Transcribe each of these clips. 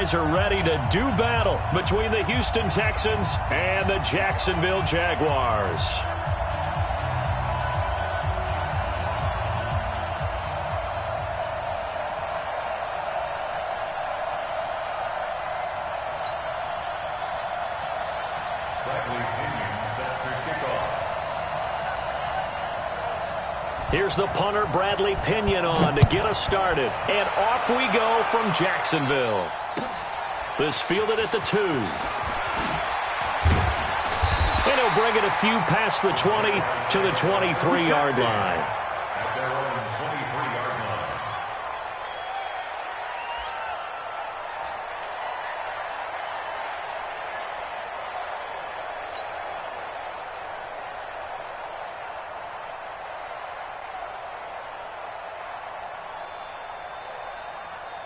Are ready to do battle between the Houston Texans and the Jacksonville Jaguars. Here's the punter, Bradley Pinion, on to get us started. And off we go from Jacksonville. This fielded at the 2. And he'll bring it a few past the 20 to the 23-yard line. At their own 23-yard line.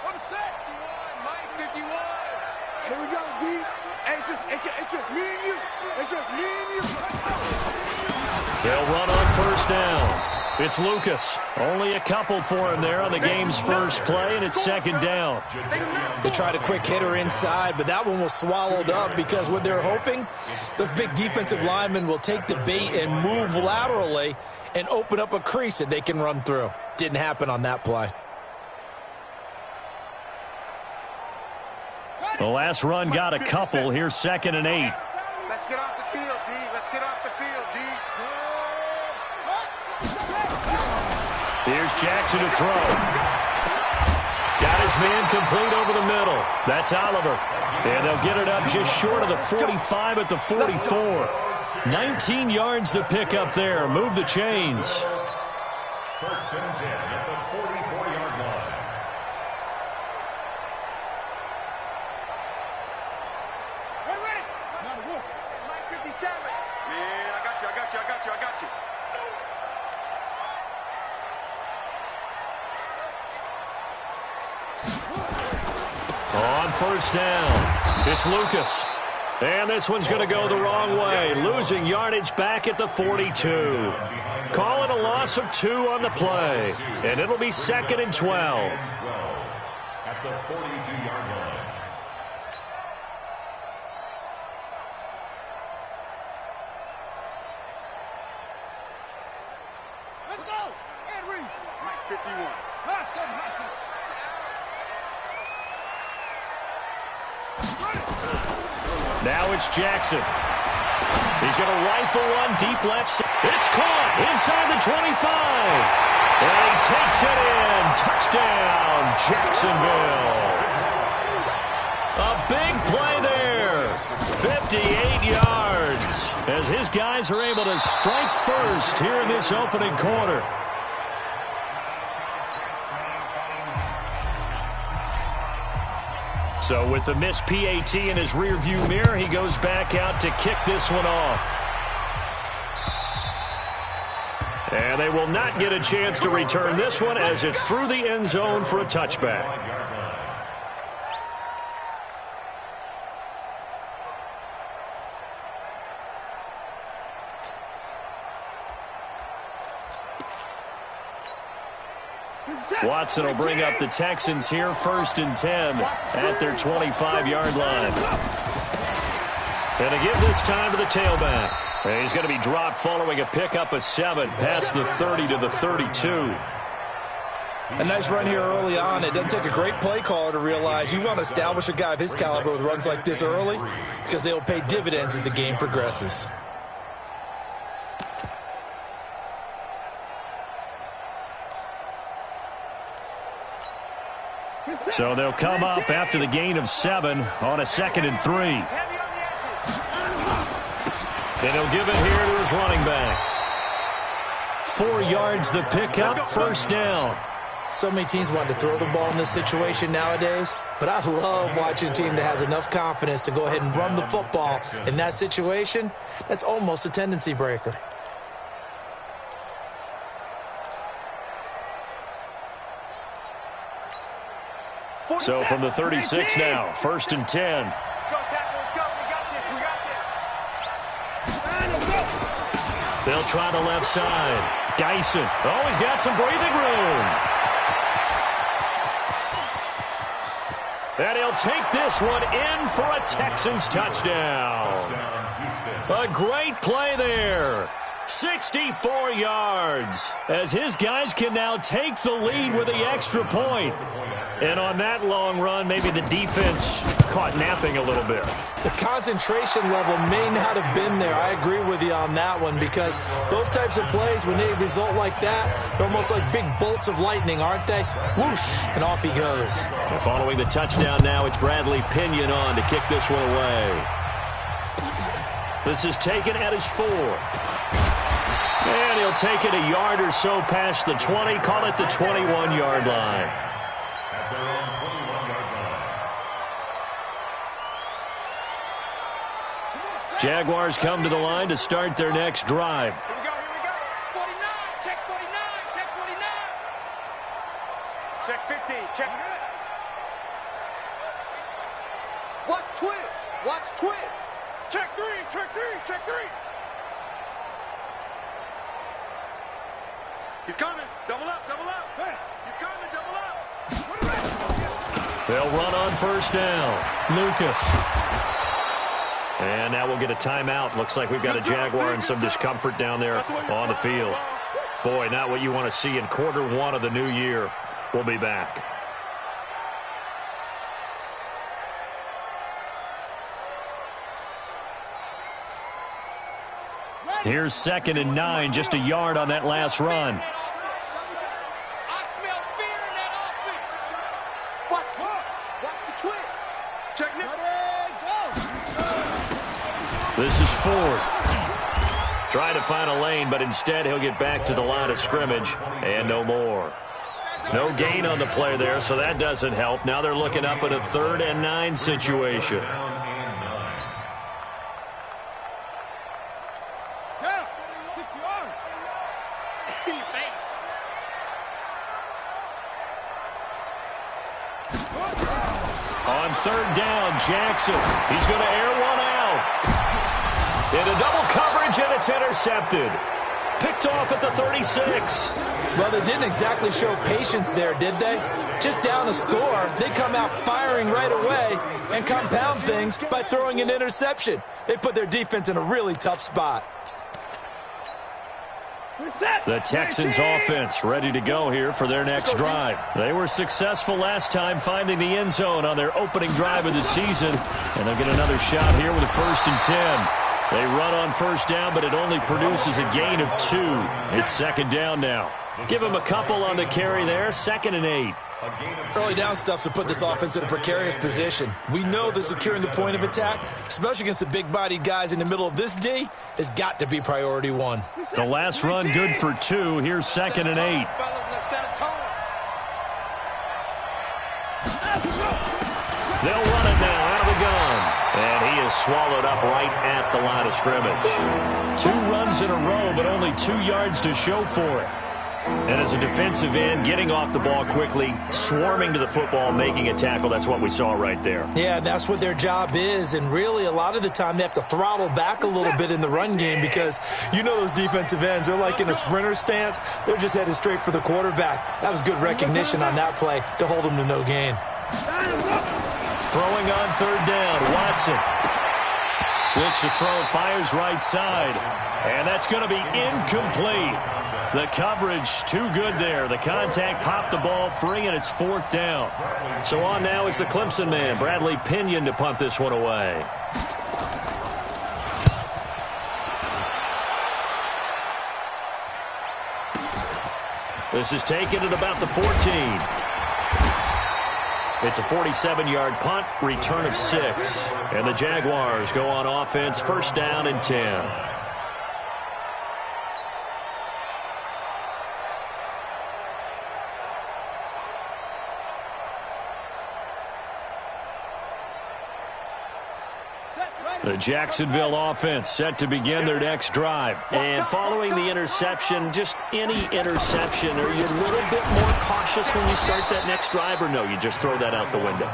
On the set. 51, Mike 51. Here we go, D. Hey, it's just me and you. It's just me and you. They'll run on first down. It's Lucas. Only a couple for him there on the game's first play, and it's second down. They tried a quick hitter inside, but that one was swallowed up because what they're hoping, those big defensive linemen will take the bait and move laterally and open up a crease that they can run through. Didn't happen on that play. The last run got a couple. Here's second and 8. Let's get off the field, D. Let's get off the field, D. Here's Jackson to throw. Got his man complete over the middle. That's Oliver. And they'll get it up just short of the 45 at the 44. 19 yards to pick up there. Move the chains. First and 10 at the 44-yard line. Man, I got you. On first down, it's Lucas. And this one's going to go the wrong way, losing yardage back at the 42. Call it a loss of 2 on the play, and it'll be second and 12. At the 42-yard line. Let's go. Henry. Mike 51. Hustle. Now it's Jackson. He's going to rifle one deep left side. It's caught inside the 25. And he takes it in. Touchdown, Jacksonville. A big play there. 58 yards as his guys are able to strike first here in this opening quarter. So with the missed PAT in his rearview mirror, he goes back out to kick this one off. And they will not get a chance to return this one as it's through the end zone for a touchback. Watson will bring up the Texans here, first and 10 at their 25-yard line. And to give this time to the tailback. And he's going to be dropped following a pickup of 7 past the 30 to the 32. A nice run here early on. It doesn't take a great play caller to realize you want to establish a guy of his caliber with runs like this early because they'll pay dividends as the game progresses. So they'll come up after the gain of 7 on a second and 3. And he'll give it here to his running back. 4 yards the pickup, first down. So many teams want to throw the ball in this situation nowadays, but I love watching a team that has enough confidence to go ahead and run the football in that situation. That's almost a tendency breaker. So from the 36 now, first and 10. They'll try the left side. Dyson. Oh, he's got some breathing room. And he'll take this one in for a Texans touchdown. A great play there. 64 yards as his guys can now take the lead with the extra point. And on that long run, maybe the defense caught napping a little bit. The concentration level may not have been there. I agree with you on that one because those types of plays, when they result like that, they're almost like big bolts of lightning, aren't they? Whoosh, and off he goes. And following the touchdown now, it's Bradley Pinion on to kick this one away. This is taken at his 4. And he'll take it a yard or so past the 20, call it the 21-yard line. At their own 21-yard line. Jaguars come to the line to start their next drive. Here we go. 49, check 49, check 49. Check 50, check. Watch twist, watch twist. Check 3, check 3, check 3. He's coming, double up, double up. Hey, he's coming, double up. They'll run on first down. Lucas. And now we'll get a timeout. Looks like we've got a Jaguar and some discomfort down there on the field. Boy, not what you want to see in quarter 1 of the new year. We'll be back. Here's 2nd and 9, just a yard on that last run. I smell fear in that offense. Watch the twist. Check it. This is Ford. Trying to find a lane, but instead he'll get back to the line of scrimmage and no more. No gain on the play there, so that doesn't help. Now they're looking up at a 3rd and 9 situation. On 3rd down, Jackson. He's going to air one out. Into double coverage, and it's intercepted. Picked off at the 36. Well, they didn't exactly show patience there, did they? Just down a score, they come out firing right away and compound things by throwing an interception. They put their defense in a really tough spot. The Texans offense ready to go here for their next drive. They were successful last time finding the end zone on their opening drive of the season. And they'll get another shot here with a 1st and 10. They run on first down, but it only produces a gain of 2. It's 2nd down now. Give them a couple on the carry there. 2nd and 8. Early down stuff to put this offense in a precarious position. We know that securing the point of attack, especially against the big-bodied guys in the middle of this D, has got to be priority 1. The last run good for 2. Here's 2nd and 8. They'll run it now out of the gun. And he is swallowed up right at the line of scrimmage. 2 runs in a row, but only 2 yards to show for it. And as a defensive end, getting off the ball quickly, swarming to the football, making a tackle, that's what we saw right there. Yeah, that's what their job is, and really a lot of the time they have to throttle back a little bit in the run game because you know those defensive ends, they're like in a sprinter stance. They're just headed straight for the quarterback. That was good recognition on that play to hold them to no gain. Throwing on 3rd down, Watson. Looks to throw, fires right side, and that's going to be incomplete. The coverage too good there. The contact popped the ball free, and it's 4th down. So on now is the Clemson man, Bradley Pinion, to punt this one away. This is taken at about the 14. It's a 47-yard punt, return of 6. And the Jaguars go on offense, 1st down and 10. The Jacksonville offense set to begin their next drive. And following the interception, just any interception, are you a little bit more cautious when you start that next drive, or no, you just throw that out the window?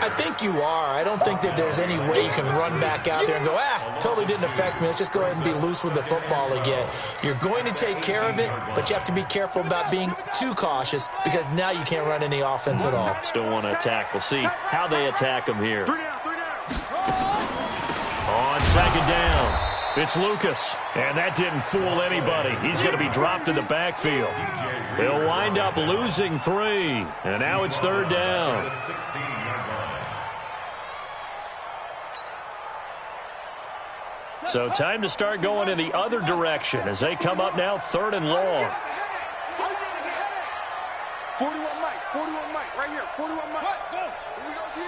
I think you are. I don't think that there's any way you can run back out there and go, totally didn't affect me. Let's just go ahead and be loose with the football again. You're going to take care of it, but you have to be careful about being too cautious because now you can't run any offense at all. Still want to attack. We'll see how they attack him here. On second down, it's Lucas, and that didn't fool anybody. He's going to be dropped in the backfield. They'll wind up losing 3, and now it's third down. So time to start going in the other direction as they come up now third and long. 41 Mike, 41 Mike, right here, 41 Mike. What? Go. Here we go, D.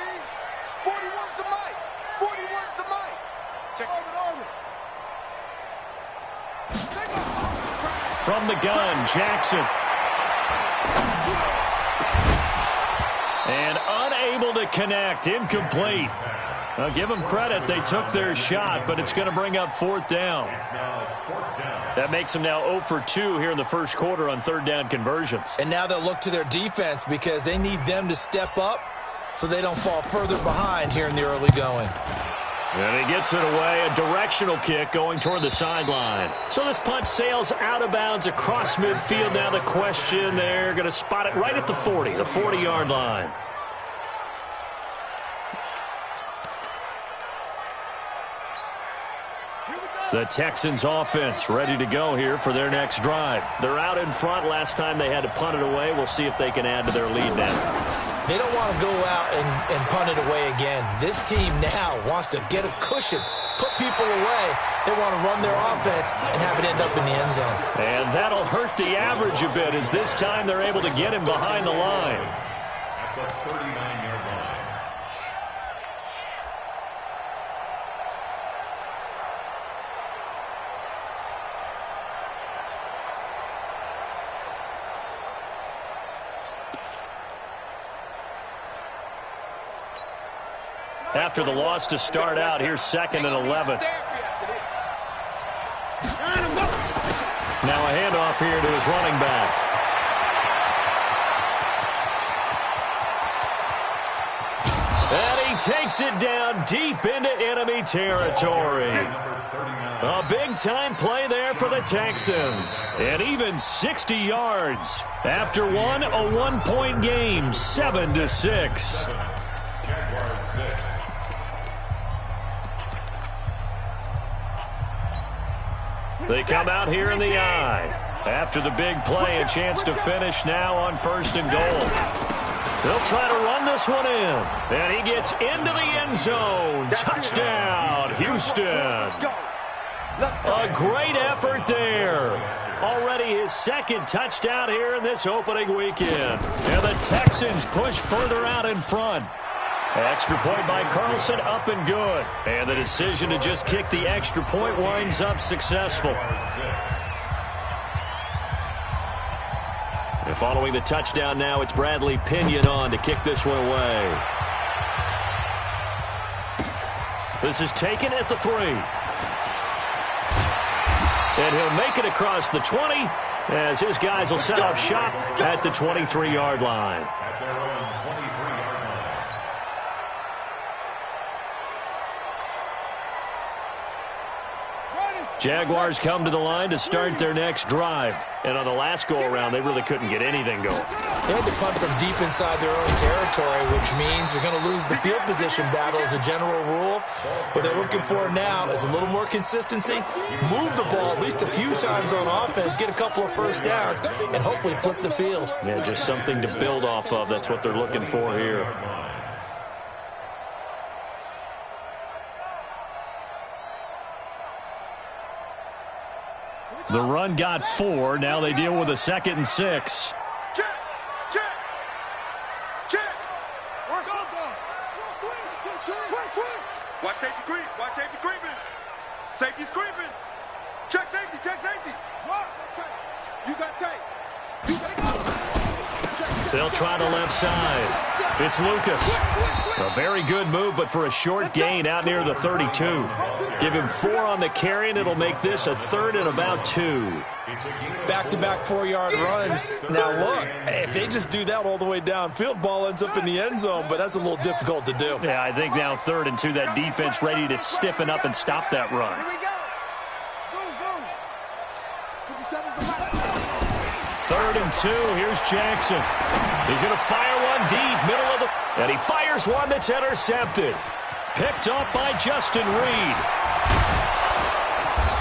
41's the Mike. 41's the Mike. Check it. From the gun, Jackson. And unable to connect, incomplete. Now give them credit, they took their shot, but it's going to bring up fourth down. That makes them now 0 for 2 here in the first quarter on third down conversions. And now they'll look to their defense because they need them to step up so they don't fall further behind here in the early going. And he gets it away, a directional kick going toward the sideline. So this punt sails out of bounds across midfield. Now the question, they're going to spot it right at the 40, the 40-yard line. The Texans offense ready to go here for their next drive. They're out in front. Last time they had to punt it away. We'll see if they can add to their lead now. They don't want to go out and punt it away again. This team now wants to get a cushion, put people away. They want to run their offense and have it end up in the end zone. And that'll hurt the average a bit as this time they're able to get him behind the line. At the 39-yard line. After the loss to start out, here's second and 11. Now a handoff here to his running back. And he takes it down deep into enemy territory. A big-time play there for the Texans. And even 60 yards. After a one-point game, 7-6. Jaguars 6. They come out here in the eye. After the big play, a chance to finish now on first and goal. They'll try to run this one in. And he gets into the end zone. Touchdown, Houston. A great effort there. Already his second touchdown here in this opening weekend. And the Texans push further out in front. Extra point by Carlson, up and good. And the decision to just kick the extra point winds up successful. And following the touchdown now, it's Bradley Pinion on to kick this one away. This is taken at the 3. And he'll make it across the 20 as his guys will set up shop at the 23-yard line. At their own 23-yard line. Jaguars come to the line to start their next drive. And on the last go-around, they really couldn't get anything going. They had to punt from deep inside their own territory, which means they're going to lose the field position battle as a general rule. What they're looking for now is a little more consistency, move the ball at least a few times on offense, get a couple of first downs, and hopefully flip the field. Yeah, just something to build off of. That's what they're looking for here. The run got 4. Now they deal with a 2nd and 6. Check. Work on them. Quick. Watch safety creep. Watch safety creeping. Safety's creeping. Check safety. What? You got tape. You got to go. Check. They'll try the left side. It's Lucas. A very good move, but for a short gain out near the 32. Give him 4 on the carry, and it'll make this a 3rd and about 2. Back-to-back 4-yard runs. Now, look, if they just do that all the way downfield, ball ends up in the end zone, but that's a little difficult to do. Yeah, I think now 3rd and 2, that defense ready to stiffen up and stop that run. 3rd and 2. Here's Jackson. He's going to fire one deep, middle of the... And he fires one that's intercepted. Picked up by Justin Reed.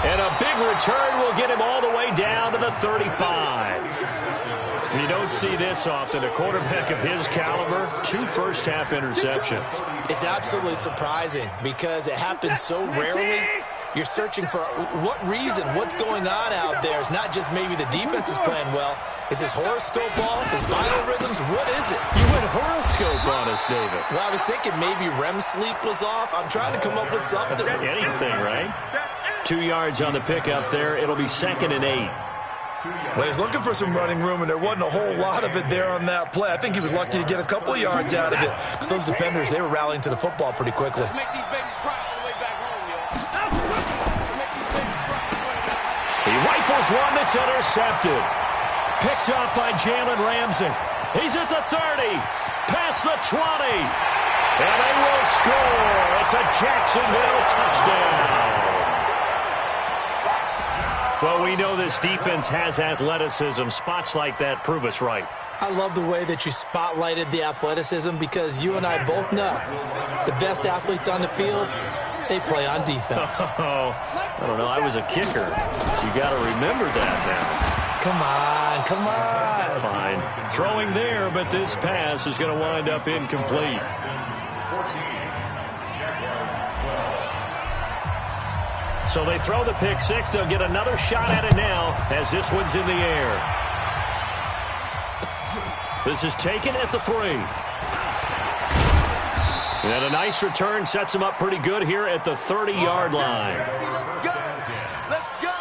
And a big return will get him all the way down to the 35. You don't see this often. A quarterback of his caliber, 2 first-half interceptions. It's absolutely surprising because it happens so rarely. You're searching for what reason, what's going on out there. It's not just maybe the defense is playing well. Is his horoscope off? His biorhythms? What is it? You went horoscope on us, David. Well, I was thinking maybe REM sleep was off. I'm trying to come up with something. Anything, right? 2 yards on the pickup there. It'll be 2nd and 8. Well, he's looking for some running room, and there wasn't a whole lot of it there on that play. I think he was lucky to get a couple of yards out of it. Because those defenders, they were rallying to the football pretty quickly. Let's make these babies cry all the way back home, yo. He rifles one that's intercepted. Picked up by Jalen Ramsey. He's at the 30. Past the 20. And they will score. It's a Jacksonville touchdown. Well, we know this defense has athleticism. Spots like that prove us right. I love the way that you spotlighted the athleticism because you and I both know the best athletes on the field, they play on defense. Oh, I don't know. I was a kicker. You got to remember that now. Come on, come on. Fine. Throwing there, but this pass is going to wind up incomplete. So they throw the pick 6. They'll get another shot at it now as this one's in the air. This is taken at the 3. And a nice return sets him up pretty good here at the 30-yard line. Let's go. Let's go.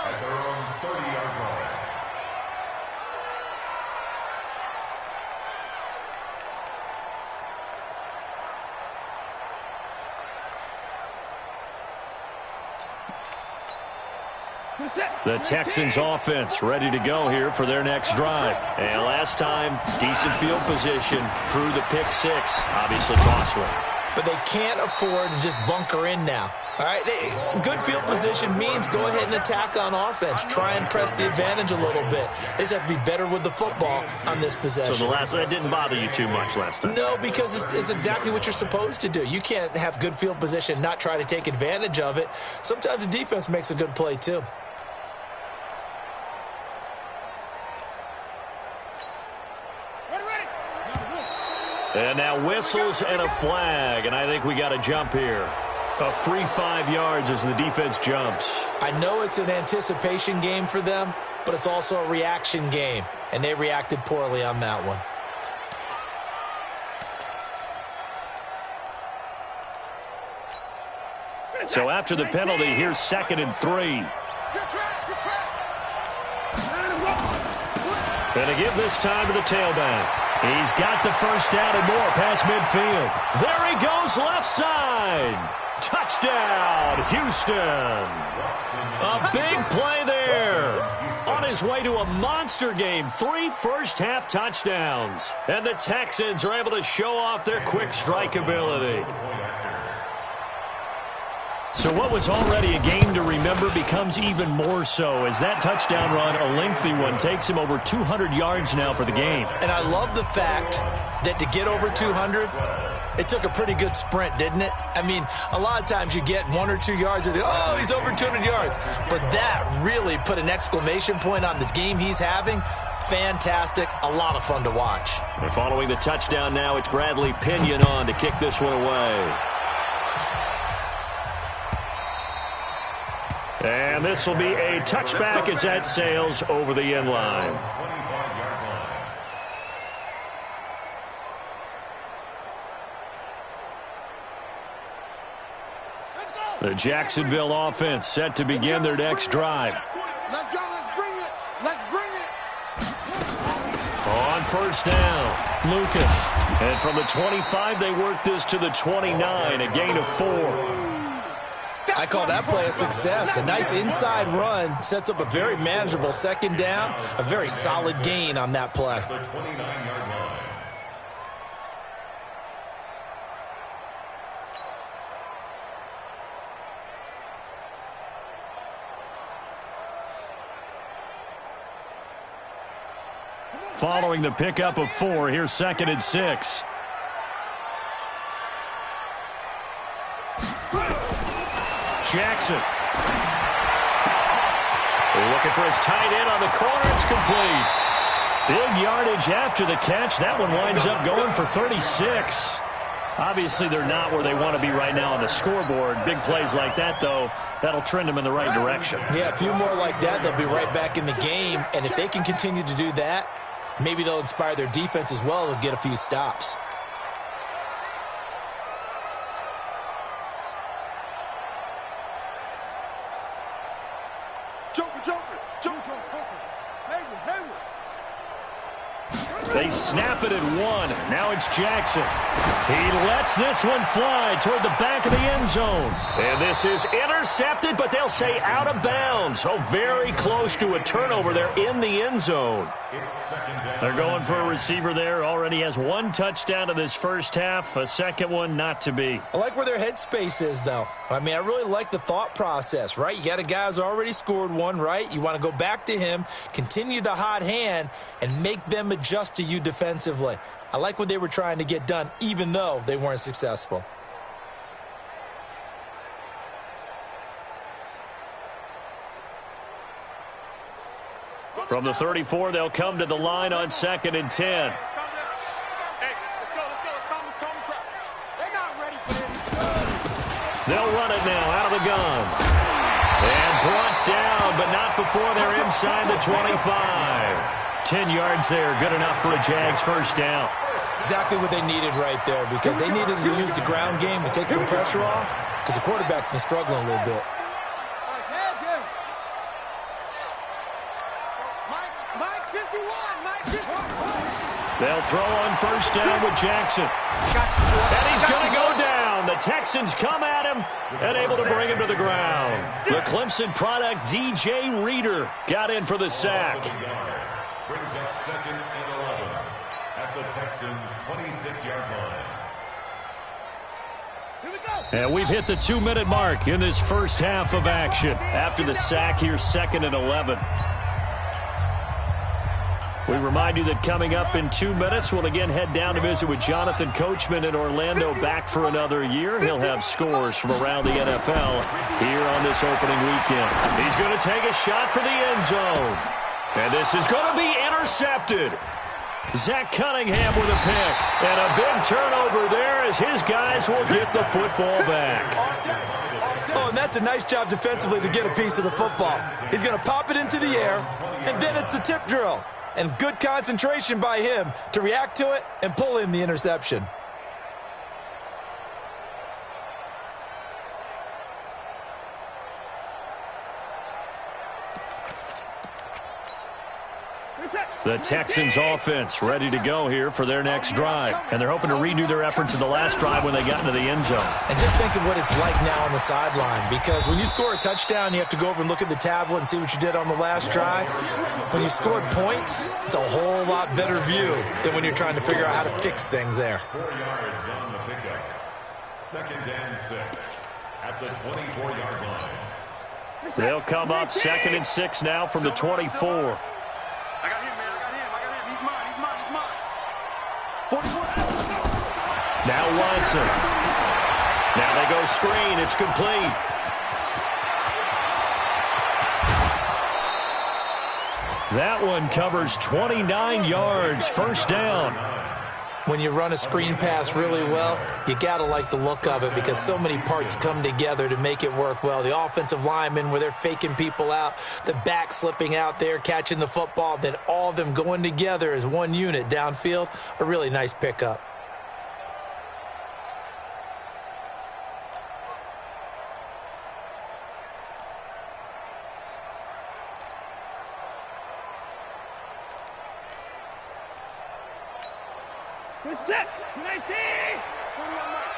The Texans offense ready to go here for their next drive. And last time, decent field position through the pick 6. Obviously costly. But they can't afford to just bunker in now. All right, good field position means go ahead and attack on offense. Try and press the advantage a little bit. They just have to be better with the football on this possession. So the last one didn't bother you too much last time? No, because it's exactly what you're supposed to do. You can't have good field position and not try to take advantage of it. Sometimes the defense makes a good play too. And now whistles and a flag, and I think we got a jump here. A free 5 yards as the defense jumps. I know it's an anticipation game for them, but it's also a reaction game, and they reacted poorly on that one. So after the penalty, here's 2nd and 3. And to give this time to the tailback. He's got the first down and more past midfield. There he goes left side. Touchdown, Houston. A big play there. On his way to a monster game. 3 first-half touchdowns. And the Texans are able to show off their quick strike ability. So what was already a game to remember becomes even more so as that touchdown run, a lengthy one, takes him over 200 yards now for the game. And I love the fact that to get over 200, it took a pretty good sprint, didn't it? I mean, a lot of times you get 1 or 2 yards and oh, he's over 200 yards. But that really put an exclamation point on the game he's having. Fantastic. A lot of fun to watch. And following the touchdown now, it's Bradley Pinion on to kick this one away. And this will be a touchback as that sails over the end line. The Jacksonville offense set to begin their next drive. Let's go. Let's bring it. Let's bring it. On first down. Lucas. And from the 25, they work this to the 29, a gain of 4. I call that play a success. A nice inside run sets up a very manageable second down, a very solid gain on that play. The 29-yard line. Following the pickup of 4, here's 2nd and 6. Jackson. They're looking for his tight end on the corner. It's complete. Big yardage after the catch. That one winds up going for 36. Obviously, they're not where they want to be right now on the scoreboard. Big plays like that, though, that'll trend them in the right direction. Yeah, a few more like that, they'll be right back in the game. And if they can continue to do that, maybe they'll inspire their defense as well and get a few stops. They snap it at 1. Now it's Jackson. He lets this one fly toward the back of the end zone. And this is intercepted, but they'll say out of bounds. So very close to a turnover there in the end zone. They're going for a receiver there. Already has 1 touchdown in this first half. A second one not to be. I like where their headspace is, though. I mean, I really like the thought process, right? You got a guy who's already scored 1, right? You want to go back to him, continue the hot hand, and make them adjust to you defensively. I like what they were trying to get done, even though they weren't successful. From the 34, they'll come to the line on 2nd and 10. They'll run it now out of the gun. And brought down, but not before they're inside the 25. 10 yards there, good enough for a Jags first down. Exactly what they needed right there, because they needed to use the ground game to take some pressure off, because the quarterback's been struggling a little bit. They'll throw on first down with Jackson. And he's going to go down. The Texans come at him and able to bring him to the ground. The Clemson product, DJ Reader, got in for the sack. Brings up 2nd and 11 at the Texans' 26-yard line. And we've hit the 2-minute mark in this first half of action. After the sack, here's 2nd and 11. We remind you that coming up in 2 minutes, we'll again head down to visit with Jonathan Coachman in Orlando, back for another year. He'll have scores from around the NFL here on this opening weekend. He's going to take a shot for the end zone. And this is going to be intercepted. Zach Cunningham with a pick. And a big turnover there as his guys will get the football back. Oh, and that's a nice job defensively to get a piece of the football. He's going to pop it into the air, and then it's the tip drill. And good concentration by him to react to it and pull in the interception. The Texans offense ready to go here for their next drive. And they're hoping to redo their efforts in the last drive when they got into the end zone. And just think of what it's like now on the sideline, because when you score a touchdown, you have to go over and look at the tablet and see what you did on the last drive. When you scored points, it's a whole lot better view than when you're trying to figure out how to fix things there. 4 yards on the pickup. 2nd and 6 at the 24-yard line. They'll come up 2nd and 6 now from the 24. I got him, man. I got him. He's mine. Now Watson. Now they go screen. It's complete. That one covers 29 yards. First down. When you run a screen pass really well, you got to like the look of it because so many parts come together to make it work well. The offensive linemen, where they're faking people out, the back slipping out there, catching the football, then all of them going together as one unit downfield, a really nice pickup. Good set. 19. 21 Mike.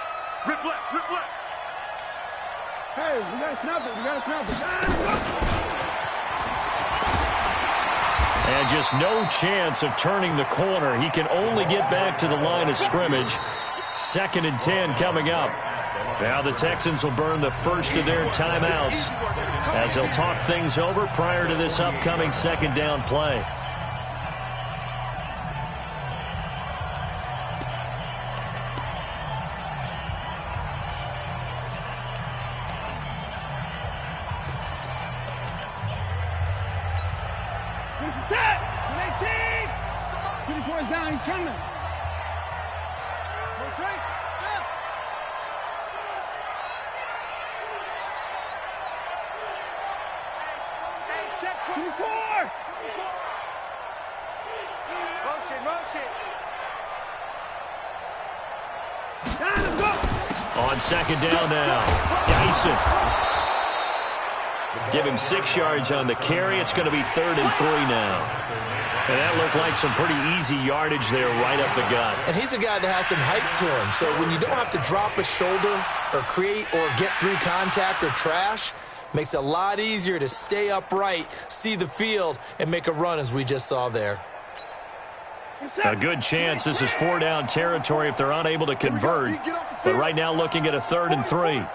Rip left. Rip left. Hey, we gotta snap it. We gotta snap it. And just no chance of turning the corner. He can only get back to the line of scrimmage. 2nd and 10 coming up. Now the Texans will burn the first of their timeouts as they'll talk things over prior to this upcoming 2nd down play. Down, he's coming. Rotate. Hey, check 24. Motion. Down and go. On 2nd down now, Dyson. Give him 6 yards on the carry. It's going to be 3rd and 3 now. And that looked like some pretty easy yardage there right up the gut. And he's a guy that has some height to him. So when you don't have to drop a shoulder or create or get through contact or trash, makes it a lot easier to stay upright, see the field, and make a run as we just saw there. A good chance this is 4-down territory if they're unable to convert. But right now looking at a 3rd and 3. Alert.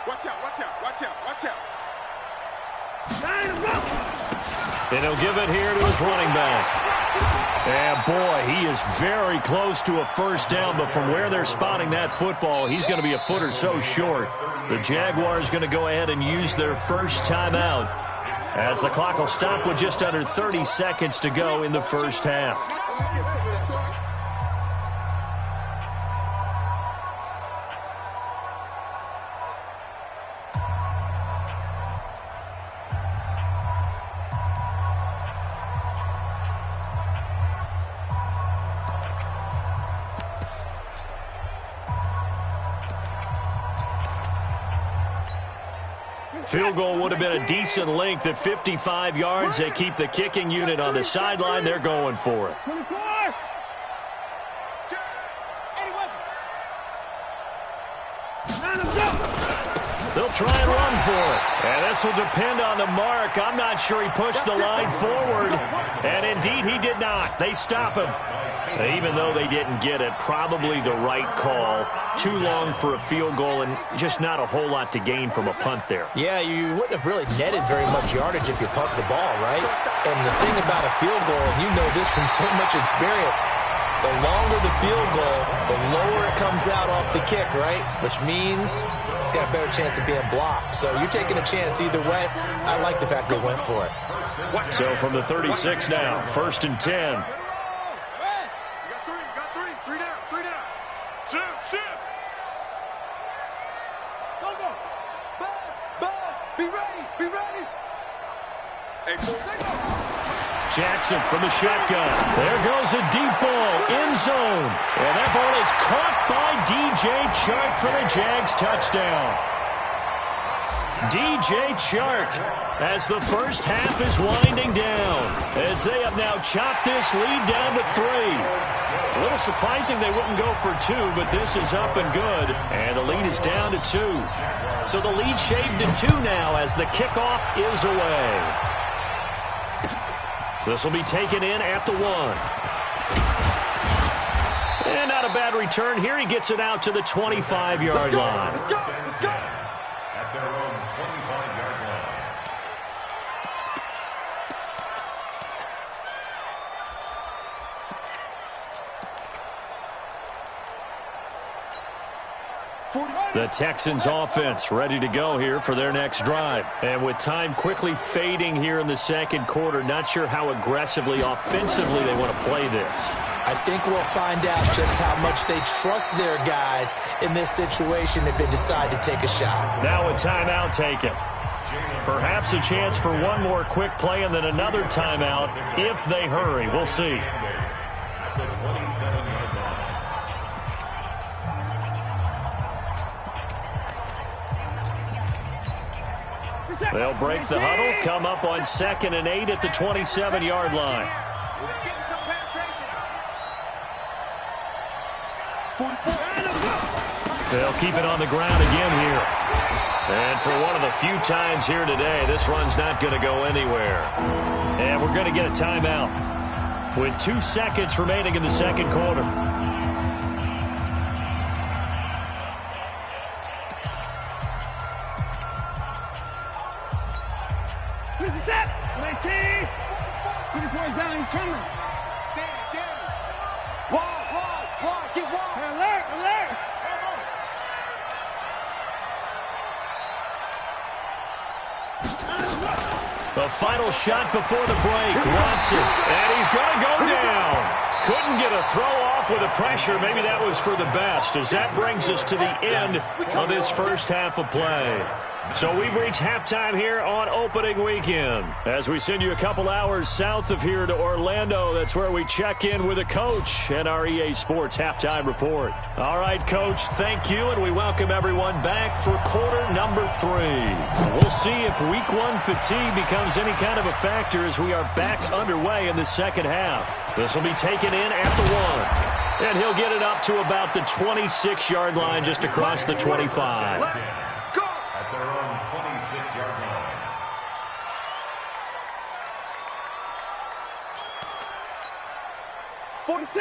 Watch out. And he'll give it here to his running back. And boy, he is very close to a 1st down, but from where they're spotting that football, he's going to be a foot or so short. The Jaguars going to go ahead and use their first timeout as the clock will stop with just under 30 seconds to go in the first half. Field goal would have been a decent length at 55 yards. They keep the kicking unit on the sideline. They're going for it. 24. They'll try and run for it. And this will depend on the mark. I'm not sure he pushed the line forward. And indeed, he did not. They stop him. Even though they didn't get it, probably the right call. Too long for a field goal and just not a whole lot to gain from a punt there. Yeah, you wouldn't have really netted very much yardage if you pumped the ball, right? And the thing about a field goal, and you know this from so much experience, the longer the field goal, the lower it comes out off the kick, right? Which means it's got a better chance of being blocked. So you're taking a chance either way. I like the fact they went for it. So from the 36 now, 1st and 10. Jackson from the shotgun. There goes a deep ball, end zone. And that ball is caught by DJ Chark for the Jags touchdown. DJ Chark as the first half is winding down. As they have now chopped this lead down to 3. A little surprising they wouldn't go for 2, but this is up and good. And the lead is down to 2. So the lead shaved to 2 now as the kickoff is away. This will be taken in at the 1. And not a bad return here. He gets it out to the 25-yard line. Let's go. At their own 25-yard line. The Texans offense ready to go here for their next drive. And with time quickly fading here in the second quarter, not sure how aggressively, offensively they want to play this. I think we'll find out just how much they trust their guys in this situation if they decide to take a shot. Now a timeout taken. Perhaps a chance for one more quick play and then another timeout if they hurry. We'll see. They'll break the huddle, come up on 2nd and 8 at the 27-yard line. Getting some penetration. 44. They'll keep it on the ground again here. And for one of the few times here today, this run's not going to go anywhere. And we're going to get a timeout with 2 seconds remaining in the second quarter. Where's it at? 19. 20 points down, he's coming. Danny. Wide, get wide. Alert. The final shot before the break. Watson. And he's going to go down. Couldn't get a throw off with the pressure. Maybe that was for the best, as that brings us to the end of this first half of play. So we've reached halftime here on opening weekend. As we send you a couple hours south of here to Orlando, that's where we check in with a coach and our EA Sports halftime report. All right, Coach, thank you, and we welcome everyone back for quarter number 3. We'll see if week 1 fatigue becomes any kind of a factor as we are back underway in the second half. This will be taken in at the 1. And he'll get it up to about the 26-yard line just across the 25.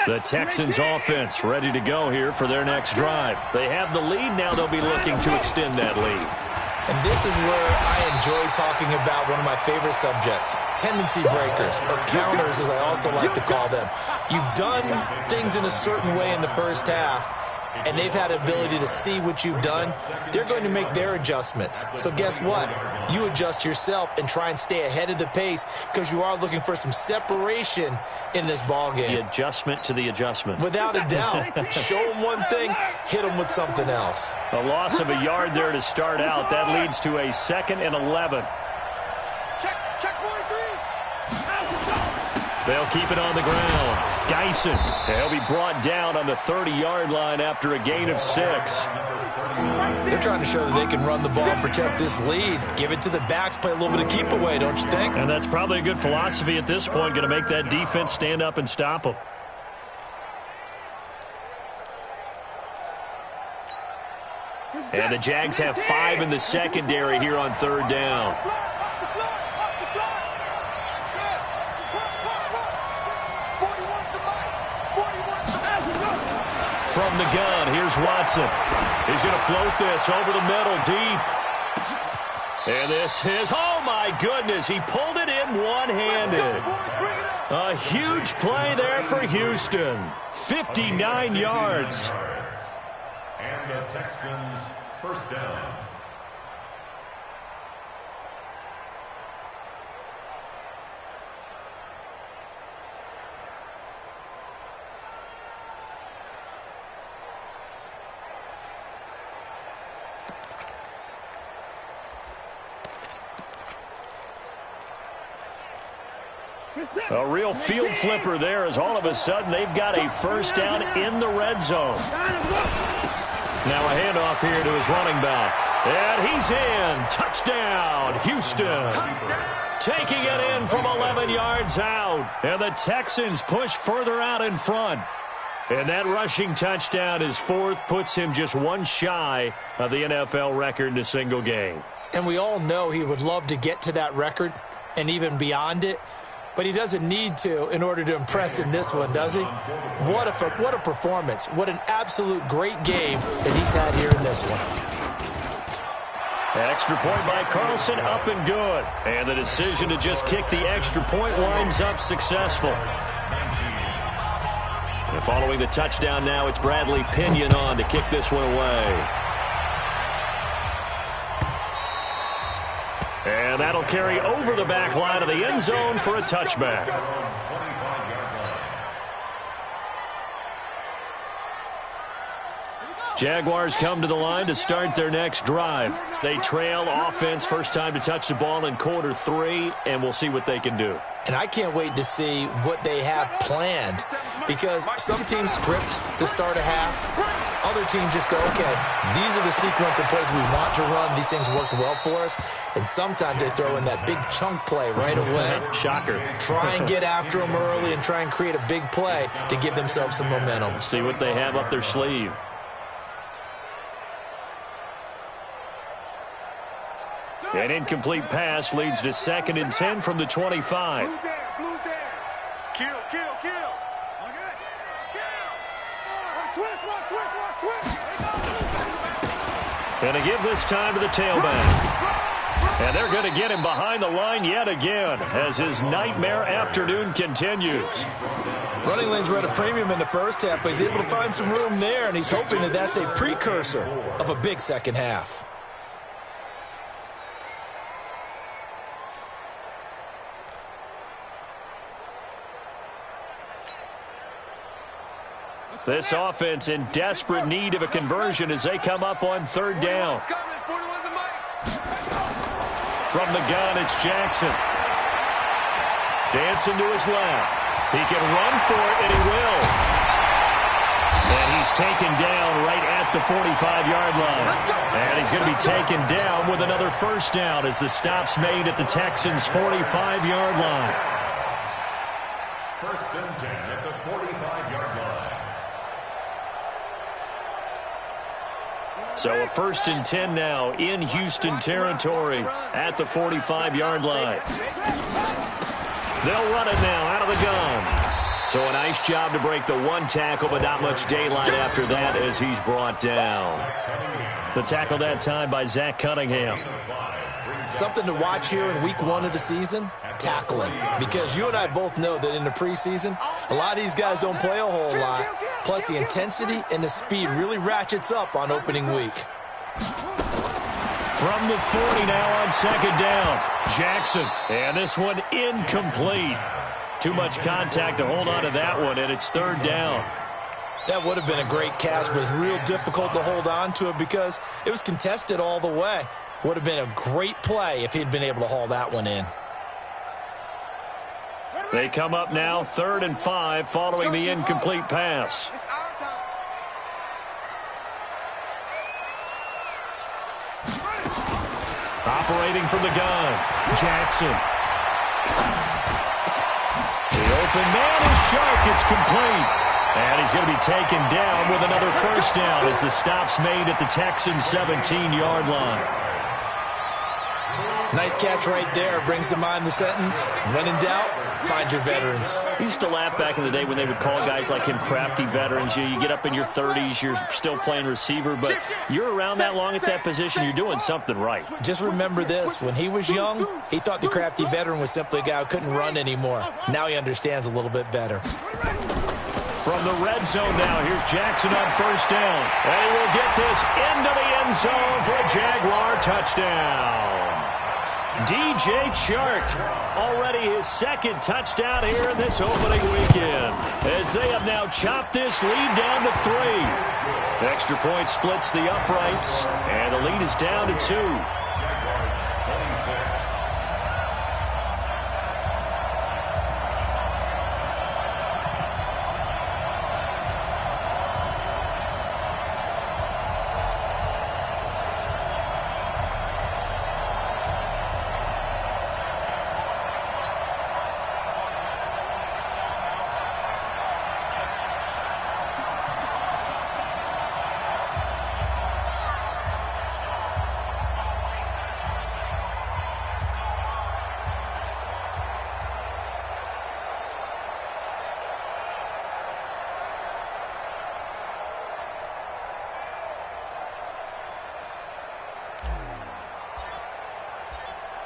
The Texans offense ready to go here for their next drive. They have the lead. Now they'll be looking to extend that lead. And this is where I enjoy talking about one of my favorite subjects, tendency breakers, or counters as I also like to call them. You've done things in a certain way in the first half, and they've had the ability to see what you've done. They're going to make their adjustments. So guess what? You adjust yourself and try and stay ahead of the pace because you are looking for some separation in this ballgame. The adjustment to the adjustment. Without a doubt. Show them one thing, hit them with something else. A loss of a yard there to start out. That leads to a 2nd and 11. Check 43. They'll keep it on the ground. Dyson. He'll be brought down on the 30-yard line after a gain of 6. They're trying to show that they can run the ball and protect this lead. Give it to the backs, play a little bit of keep away, don't you think? And that's probably a good philosophy at this point, going to make that defense stand up and stop them. And the Jags have 5 in the secondary here on 3rd down. From the gun, here's Watson. He's going to float this over the middle deep. And this is, oh my goodness, he pulled it in one-handed. A huge play there for Houston. 59 yards. And the Texans first down. A real field flipper there as all of a sudden they've got a first down in the red zone. Now a handoff here to his running back. And he's in. Touchdown, Houston. Taking it in from 11 yards out. And the Texans push further out in front. And that rushing touchdown, his 4th, puts him just one shy of the NFL record in a single game. And we all know he would love to get to that record and even beyond it. But he doesn't need to in order to impress in this one, does he? What a performance. What an absolute great game that he's had here in this one. An extra point by Carlson, up and good. And the decision to just kick the extra point winds up successful. And following the touchdown now, it's Bradley Pinion on to kick this one away. And that'll carry over the back line of the end zone for a touchback. Jaguars come to the line to start their next drive. They trail offense, first time to touch the ball in quarter 3, and we'll see what they can do. And I can't wait to see what they have planned. because some teams script to start a half. Other teams just go, okay, these are the sequence of plays we want to run. These things worked well for us. And sometimes they throw in that big chunk play right away. Shocker. Try and get after them early and try and create a big play to give themselves some momentum. See what they have up their sleeve. An incomplete pass leads to 2nd and 10 from the 25. Blue down, blue down. Kill. Okay. Kill. Switch. And to give this time to the tailback. And they're going to get him behind the line yet again as his nightmare afternoon continues. Running lanes were at a premium in the first half, but he's able to find some room there, and he's hoping that that's a precursor of a big second half. This offense in desperate need of a conversion as they come up on 3rd down. From the gun, it's Jackson. Dancing to his left. He can run for it, and he will. And he's taken down right at the 45-yard line. And he's going to be taken down with another 1st down as the stop's made at the Texans' 45-yard line. 1st and 10 at the 45-yard line. So a 1st and 10 now in Houston territory at the 45-yard line. They'll run it now out of the gun. So a nice job to break the 1 tackle, but not much daylight after that as he's brought down. The tackle that time by Zach Cunningham. Something to watch here in week 1 of the season, tackling. Because you and I both know that in the preseason, a lot of these guys don't play a whole lot. Plus, the intensity and the speed really ratchets up on opening week. From the 40 now on 2nd down, Jackson. And this one incomplete. Too much contact to hold on to that one, and it's 3rd down. That would have been a great catch, but it's real difficult to hold on to it because it was contested all the way. Would have been a great play if he'd been able to haul that one in. They come up now 3rd and 5 following the incomplete pass. Operating from the gun, Jackson. The open man is sharp. It's complete. And he's going to be taken down with another 1st down as the stop's made at the Texans' 17-yard line. Nice catch right there. Brings to mind the sentence, when in doubt, find your veterans. We used to laugh back in the day when they would call guys like him crafty veterans. You get up in your 30s, you're still playing receiver, but you're around that long at that position, you're doing something right. Just remember this. When he was young, he thought the crafty veteran was simply a guy who couldn't run anymore. Now he understands a little bit better. From the red zone now, here's Jackson on 1st down. And he will get this into the end zone for a Jaguar touchdown. DJ Chark, already his 2nd touchdown here in this opening weekend, as they have now chopped this lead down to 3. Extra point splits the uprights, and the lead is down to 2.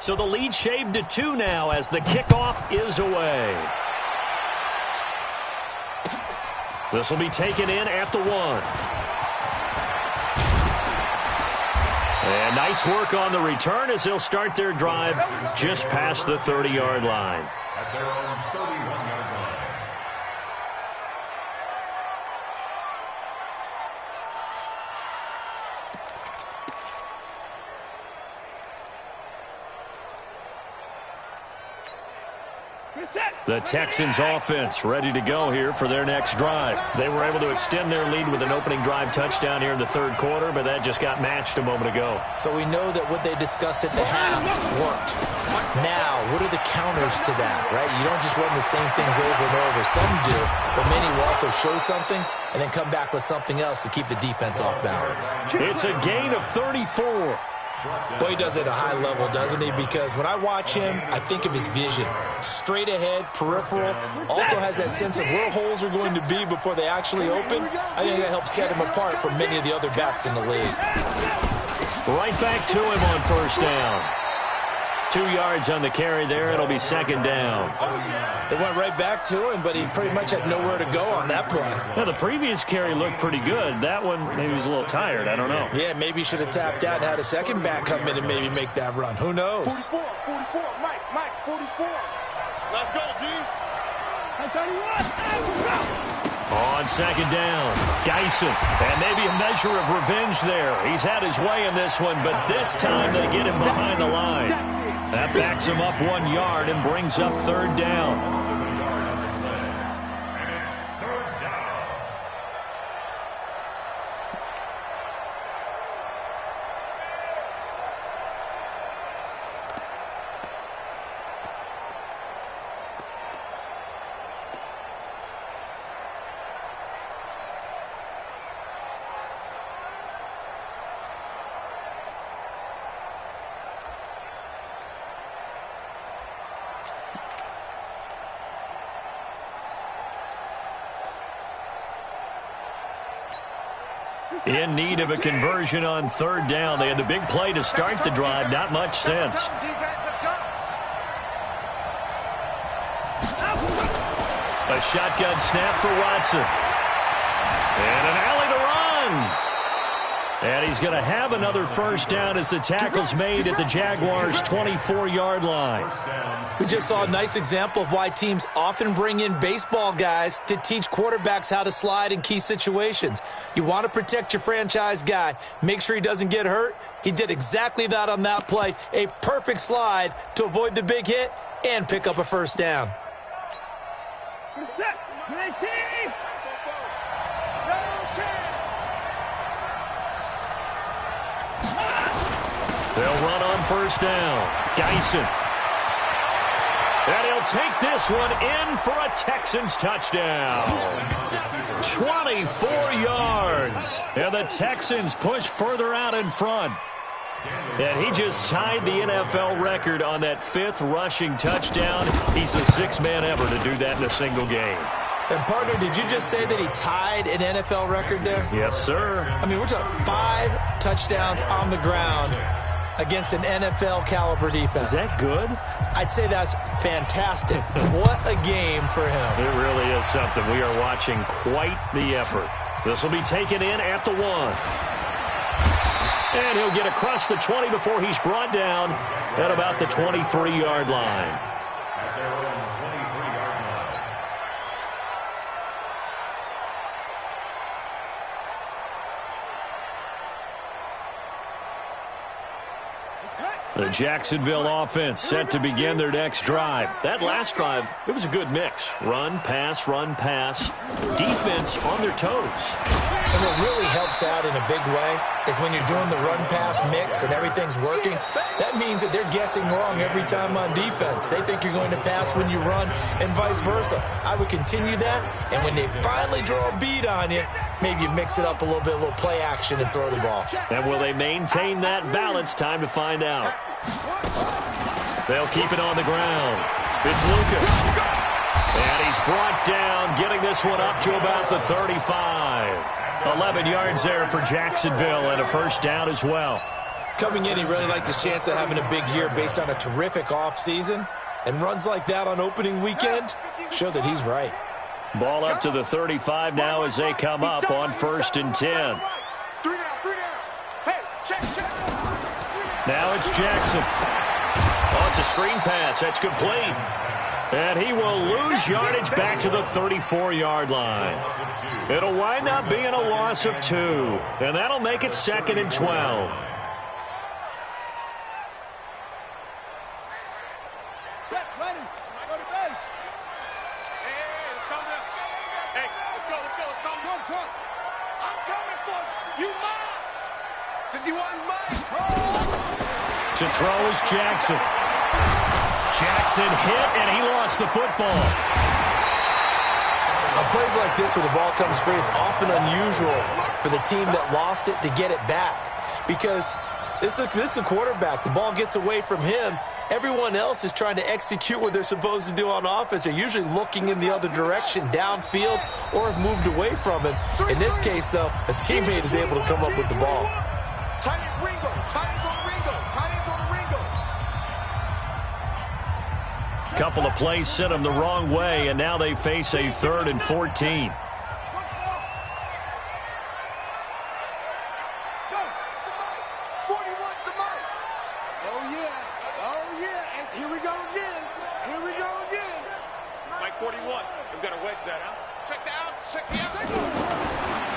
So the lead shaved to 2 now as the kickoff is away. This will be taken in at the 1. And nice work on the return as they'll start their drive just past the 30-yard line. At their own 31-yard line. The Texans offense ready to go here for their next drive. They were able to extend their lead with an opening drive touchdown here in the third quarter, but that just got matched a moment ago. So we know that what they discussed at the half worked. Now, what are the counters to that, right? You don't just run the same things over and over. Some do, but many will also show something and then come back with something else to keep the defense off balance. It's a gain of 34. Boy, he does it at a high level, doesn't he? Because when I watch him, I think of his vision. Straight ahead, peripheral, also has that sense of where holes are going to be before they actually open. I think that helps set him apart from many of the other backs in the league. Right back to him on first down. 2 yards on the carry there. It'll be second down. They went right back to him, but he pretty much had nowhere to go on that play. Now, the previous carry looked pretty good. That one, maybe he was a little tired. I don't know. Yeah, maybe he should have tapped out and had a second back come in and maybe make that run. Who knows? 44, Mike, 44. Let's go, D. On second down, Dyson. And maybe a measure of revenge there. He's had his way in this one, but this time they get him behind the line. That backs him up 1 yard and brings up third down. In need of a conversion on third down. They had the big play to start the drive. Not much sense. A shotgun snap for Watson. And an alley to run. And he's going to have another first down as the tackle's made at the Jaguars' 24-yard line. We just saw a nice example of why teams often bring in baseball guys to teach quarterbacks how to slide in key situations. You want to protect your franchise guy. Make sure he doesn't get hurt. He did exactly that on that play. A perfect slide to avoid the big hit and pick up a first down. They'll run on first down. Dyson. And he'll take this one in for a Texans touchdown. 24 yards. And the Texans push further out in front. And he just tied the NFL record on that 5th rushing touchdown. He's the 6th man ever to do that in a single game. And, partner, did you just say that he tied an NFL record there? Yes, sir. I mean, we're talking 5 touchdowns on the ground against an NFL-caliber defense. Is that good? I'd say that's fantastic. What a game for him. It really is something. We are watching quite the effort. This will be taken in at the 1. And he'll get across the 20 before he's brought down at about the 23-yard line. The Jacksonville offense set to begin their next drive. That last drive, it was a good mix. Run, pass, defense on their toes. And what really helps out in a big way is when you're doing the run-pass mix and everything's working, that means that they're guessing wrong every time on defense. They think you're going to pass when you run and vice versa. I would continue that, and when they finally draw a bead on you, maybe you mix it up a little bit, a little play action and throw the ball. And will they maintain that balance? Time to find out. They'll keep it on the ground. It's Lucas. And he's brought down, getting this one up to about the 35. 11 yards there for Jacksonville and a first down as well. Coming in, he really liked his chance of having a big year based on a terrific offseason. And runs like that on opening weekend show that he's right. Ball up to the 35 now as they come up on 1st and 10. Now it's Jackson. Oh, it's a screen pass. That's complete. And he will lose yardage back to the 34-yard line. It'll wind up being a loss of 2. And that'll make it 2nd and 12. You mine. 51 mine. To throw is Jackson. Jackson hit, and he lost the football. On plays like this where the ball comes free, it's often unusual for the team that lost it to get it back. Because this is the quarterback. The ball gets away from him. Everyone else is trying to execute what they're supposed to do on offense. They're usually looking in the other direction, downfield, or have moved away from him. In this case, though, a teammate is able to come up with the ball. Tight end Ringo. Tight ends on Ringo. Tight ends on Ringo. Couple of plays sent them the wrong way, and now they face a 3rd and 14.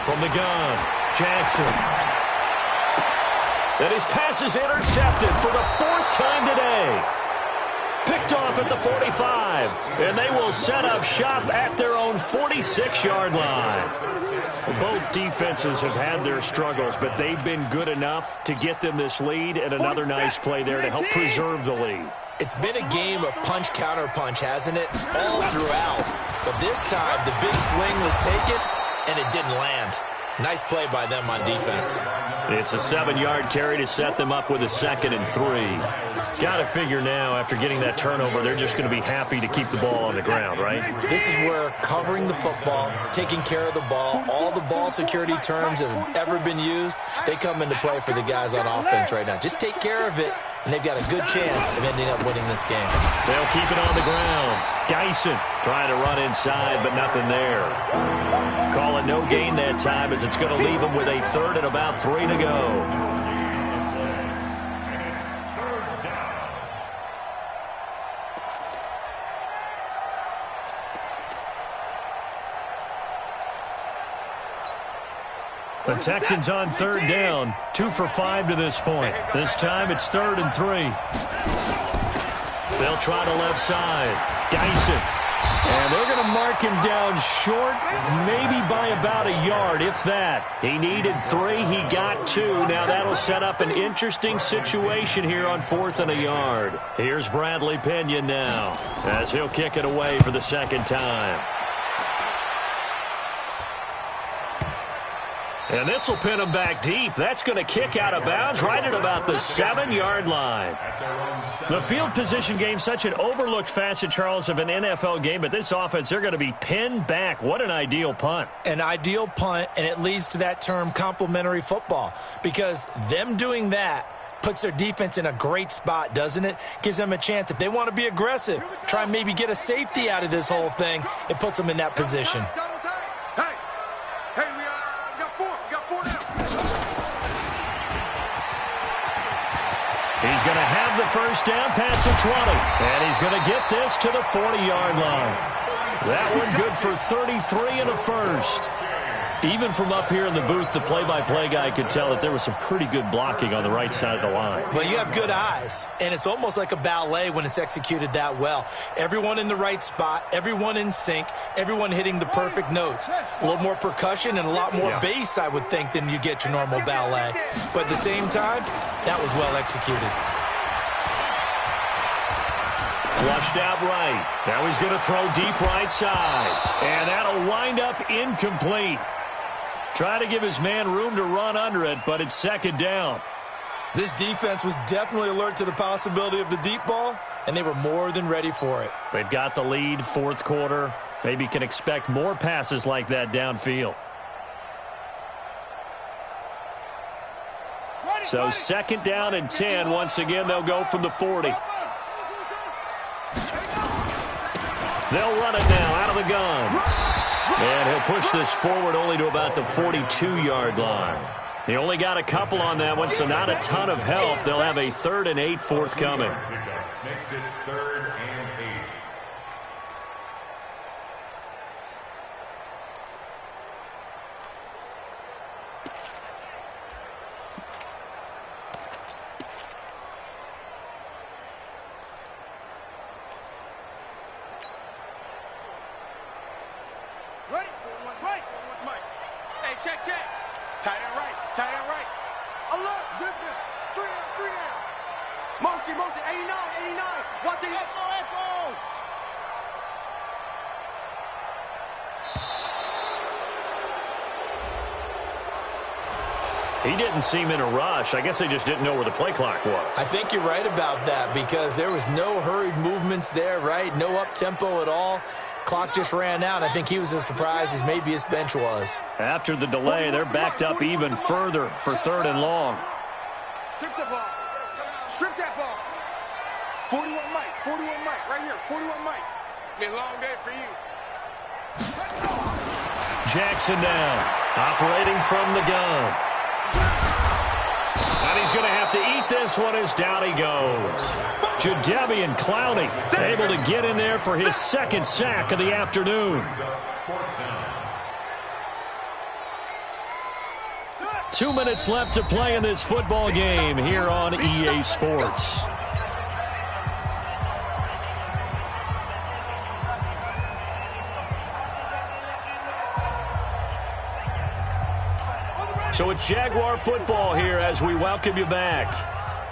From the gun, Jackson. And his pass is intercepted for the 4th time today. Picked off at the 45. And they will set up shop at their own 46-yard line. Both defenses have had their struggles, but they've been good enough to get them this lead, and another nice play there to help preserve the lead. It's been a game of punch-counter-punch, hasn't it? All throughout. But this time, the big swing was taken, and it didn't land. Nice play by them on defense. It's a 7-yard carry to set them up with a 2nd and 3. Got to figure now, after getting that turnover, they're just going to be happy to keep the ball on the ground, right? This is where covering the football, taking care of the ball, all the ball security terms that have ever been used, they come into play for the guys on offense right now. Just take care of it, and they've got a good chance of ending up winning this game. They'll keep it on the ground. Dyson trying to run inside, but nothing there. Call it no gain that time, as it's going to leave them with a 3rd and about 3 to go. The Texans on 3rd down, 2 for 5 to this point. This time it's 3rd and 3. They'll try to left side. Dyson. And they're going to mark him down short, maybe by about a yard, if that. He needed 3. He got 2. Now that'll set up an interesting situation here on 4th and a yard. Here's Bradley Pinion now, as he'll kick it away for the 2nd time. And this will pin him back deep. That's going to kick out of bounds right at about the 7-yard line. The field position game, such an overlooked facet, Charles, of an NFL game. But this offense, they're going to be pinned back. What an ideal punt. An ideal punt, and it leads to that term complementary football. Because them doing that puts their defense in a great spot, doesn't it? Gives them a chance. If they want to be aggressive, try and maybe get a safety out of this whole thing, it puts them in that position. He's going to have the first down past the 20. And he's going to get this to the 40-yard line. That one good for 33 and a first. Even from up here in the booth, the play-by-play guy could tell that there was some pretty good blocking on the right side of the line. Well, you have good eyes, and it's almost like a ballet when it's executed that well. Everyone in the right spot, everyone in sync, everyone hitting the perfect notes. A little more percussion and a lot more bass, I would think, than you get your normal ballet. But at the same time, that was well executed. Flushed out right. Now he's going to throw deep right side. And that'll wind up incomplete. Try to give his man room to run under it, but it's 2nd down. This defense was definitely alert to the possibility of the deep ball, and they were more than ready for it. They've got the lead, 4th quarter. Maybe can expect more passes like that downfield. So 2nd down and 10. Once again, they'll go from the 40. They'll run it now out of the gun. And he'll push this forward only to about the 42-yard line. He only got a couple on that one, so not a ton of help. They'll have a 3rd and 8 forthcoming. Makes it 3rd and 8. Motion, 89. Watch it. Echo. He didn't seem in a rush. I guess they just didn't know where the play clock was. I think you're right about that because there was no hurried movements there, right? No up-tempo at all. Clock just ran out. I think he was as surprised as maybe his bench was. After the delay, they're backed up even further for 3rd and long. Strip the ball. Strip that ball. 41 Mike, right here. 41 Mike. It's been a long day for you. Jackson down, operating from the gun. And he's going to have to eat this one as down he goes. Jadeveon Clowney able to get in there for his 2nd sack of the afternoon. 2 minutes left to play in this football game here on EA Sports. So it's Jaguar football here as we welcome you back.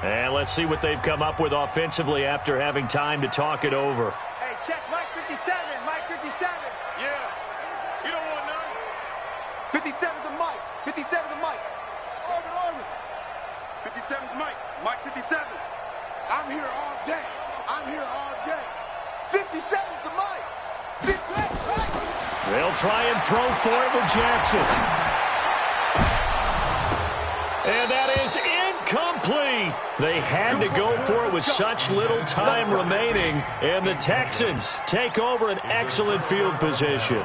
And let's see what they've come up with offensively after having time to talk it over. Hey, check Mike 57. Mike 57. Yeah. You don't want none. 57 to Mike. 57 to Mike. Orbit. 57 to Mike. Mike 57. I'm here all day. 57 to Mike. 58. They'll try and throw for it with Jackson. And that is incomplete. They had to go for it with such little time remaining. And the Texans take over an excellent field position.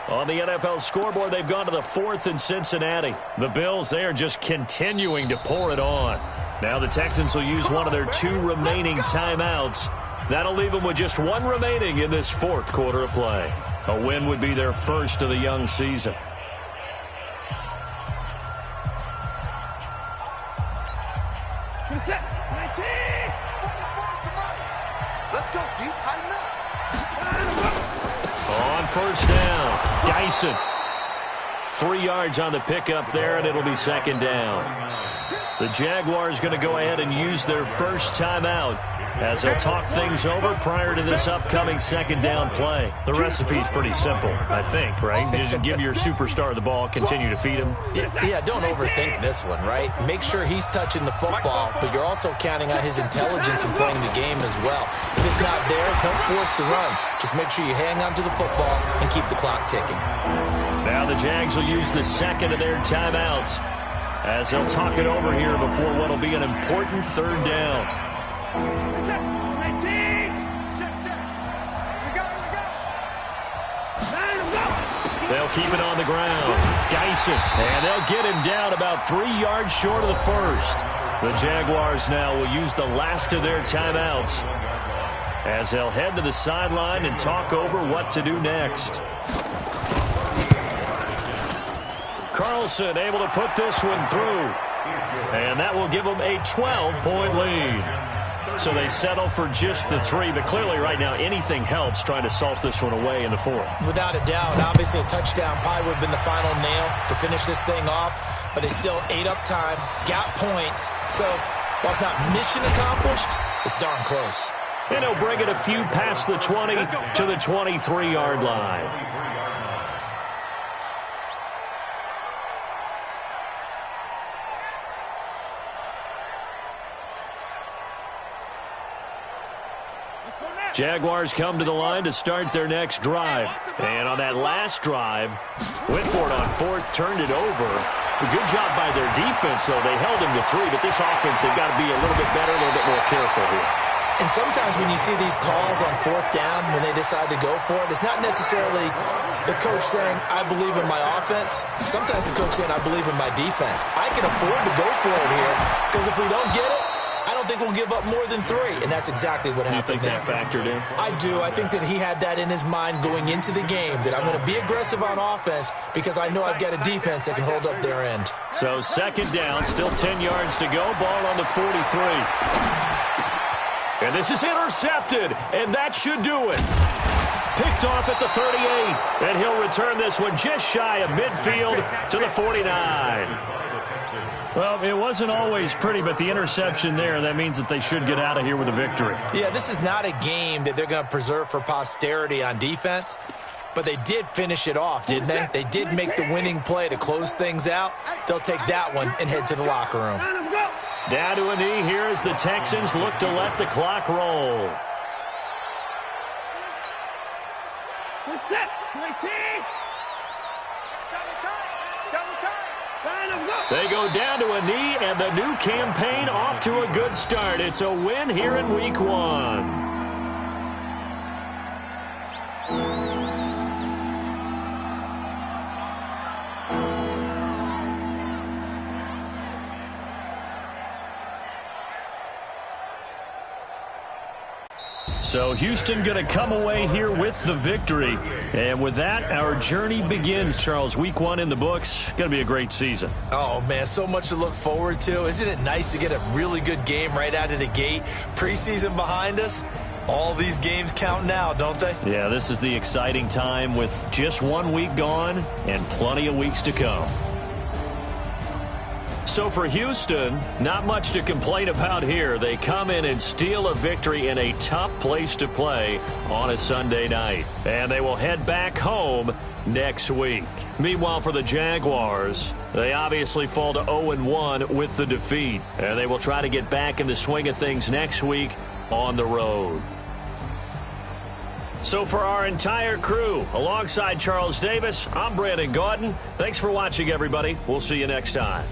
On the NFL scoreboard, they've gone to the 4th in Cincinnati. The Bills, they are just continuing to pour it on. Now the Texans will use one of their 2 remaining timeouts. That'll leave them with just 1 remaining in this 4th quarter of play. A win would be their first of the young season. Let's go, D. Tighten up. On 1st down, Dyson. 3 yards on the pickup there, and it'll be 2nd down. The Jaguars going to go ahead and use their first timeout as they'll talk things over prior to this upcoming 2nd down play. The recipe's pretty simple, I think, right? Just give your superstar the ball, continue to feed him. Yeah, don't overthink this one, right? Make sure he's touching the football, but you're also counting on his intelligence in playing the game as well. If it's not there, don't force the run. Just make sure you hang on to the football and keep the clock ticking. Now the Jags will use the 2nd of their timeouts as they'll talk it over here before what will be an important 3rd down. They'll keep it on the ground. Dyson, and they'll get him down about 3 yards short of the 1st. The Jaguars now will use the last of their timeouts as they'll head to the sideline and talk over what to do next. Carlson able to put this one through. And that will give them a 12-point lead. So they settle for just the 3, but clearly right now anything helps trying to salt this one away in the 4th. Without a doubt, obviously a touchdown probably would have been the final nail to finish this thing off, but it's still ate up time, got points. So while it's not mission accomplished, it's darn close. And he'll bring it a few past the 20 to the 23-yard line. Jaguars come to the line to start their next drive. And on that last drive, went for it on 4th, turned it over. A good job by their defense, though. They held them to 3, but this offense, they've got to be a little bit better, a little bit more careful here. And sometimes when you see these calls on 4th down, when they decide to go for it, it's not necessarily the coach saying, I believe in my offense. Sometimes the coach saying, I believe in my defense. I can afford to go for it here, because if we don't get it, I don't think we'll give up more than 3, and that's exactly what happened there. You think that factored in? I do. I think that he had that in his mind going into the game, that I'm going to be aggressive on offense because I know I've got a defense that can hold up their end. So 2nd down, still 10 yards to go, ball on the 43. And this is intercepted, and that should do it. Picked off at the 38, and he'll return this one just shy of midfield to the 49. Well, it wasn't always pretty, but the interception there, that means that they should get out of here with a victory. Yeah, this is not a game that they're going to preserve for posterity on defense, but they did finish it off, didn't they? They did make the winning play to close things out. They'll take that one and head to the locker room. Down to a knee here as the Texans look to let the clock roll. They go down to a knee, and the new campaign off to a good start. It's a win here in Week 1. So Houston going to come away here with the victory. And with that, our journey begins, Charles. Week 1 in the books. Going to be a great season. Oh, man, so much to look forward to. Isn't it nice to get a really good game right out of the gate? Preseason behind us. All these games count now, don't they? Yeah, this is the exciting time with just 1 week gone and plenty of weeks to come. So for Houston, not much to complain about here. They come in and steal a victory in a tough place to play on a Sunday night. And they will head back home next week. Meanwhile, for the Jaguars, they obviously fall to 0-1 with the defeat. And they will try to get back in the swing of things next week on the road. So for our entire crew, alongside Charles Davis, I'm Brandon Gaudin. Thanks for watching, everybody. We'll see you next time.